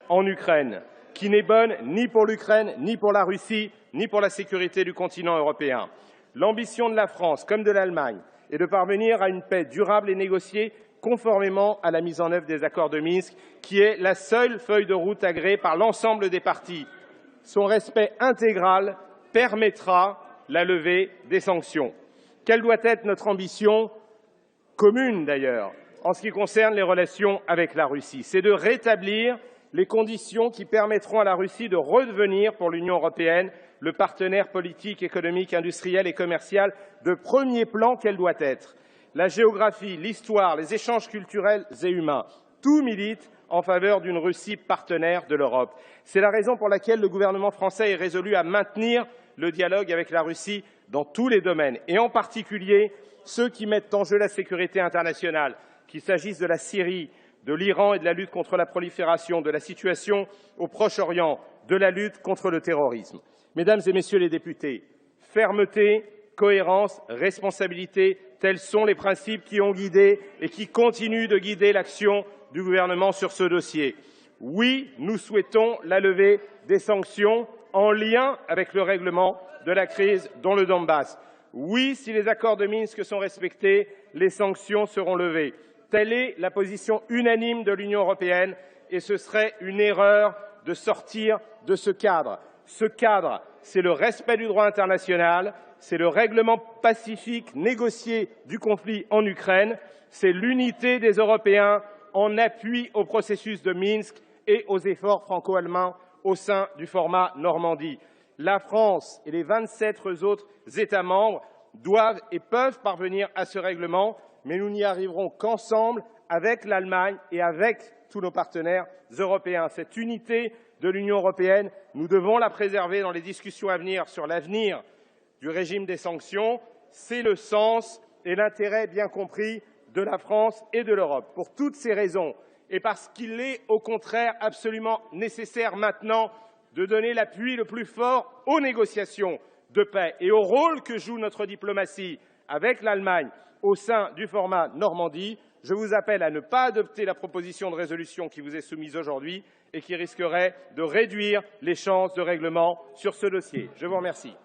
en Ukraine, qui n'est bonne ni pour l'Ukraine, ni pour la Russie, ni pour la sécurité du continent européen. L'ambition de la France, comme de l'Allemagne, est de parvenir à une paix durable et négociée conformément à la mise en œuvre des accords de Minsk, qui est la seule feuille de route agréée par l'ensemble des parties. Son respect intégral permettra la levée des sanctions. Quelle doit être notre ambition, commune d'ailleurs, en ce qui concerne les relations avec la Russie? C'est de rétablir les conditions qui permettront à la Russie de redevenir, pour l'Union européenne, le partenaire politique, économique, industriel et commercial de premier plan qu'elle doit être. La géographie, l'histoire, les échanges culturels et humains, tout milite en faveur d'une Russie partenaire de l'Europe. C'est la raison pour laquelle le gouvernement français est résolu à maintenir le dialogue avec la Russie dans tous les domaines, et en particulier ceux qui mettent en jeu la sécurité internationale, qu'il s'agisse de la Syrie, de l'Iran et de la lutte contre la prolifération, de la situation au Proche-Orient, de la lutte contre le terrorisme. Mesdames et Messieurs les députés, fermeté, cohérence, responsabilité, tels sont les principes qui ont guidé et qui continuent de guider l'action du gouvernement sur ce dossier. Oui, nous souhaitons la levée des sanctions en lien avec le règlement de la crise dans le Donbass. Oui, si les accords de Minsk sont respectés, les sanctions seront levées. Telle est la position unanime de l'Union européenne et ce serait une erreur de sortir de ce cadre. Ce cadre, c'est le respect du droit international, c'est le règlement pacifique négocié du conflit en Ukraine, c'est l'unité des Européens en appui au processus de Minsk et aux efforts franco-allemands au sein du format Normandie. La France et les 27 autres États membres doivent et peuvent parvenir à ce règlement, mais nous n'y arriverons qu'ensemble, avec l'Allemagne et avec tous nos partenaires européens. Cette unité de l'Union européenne, nous devons la préserver dans les discussions à venir sur l'avenir du régime des sanctions. C'est le sens et l'intérêt bien compris de la France et de l'Europe. Pour toutes ces raisons, et parce qu'il est au contraire absolument nécessaire maintenant de donner l'appui le plus fort aux négociations de paix et au rôle que joue notre diplomatie avec l'Allemagne au sein du format Normandie, je vous appelle à ne pas adopter la proposition de résolution qui vous est soumise aujourd'hui et qui risquerait de réduire les chances de règlement sur ce dossier. Je vous remercie.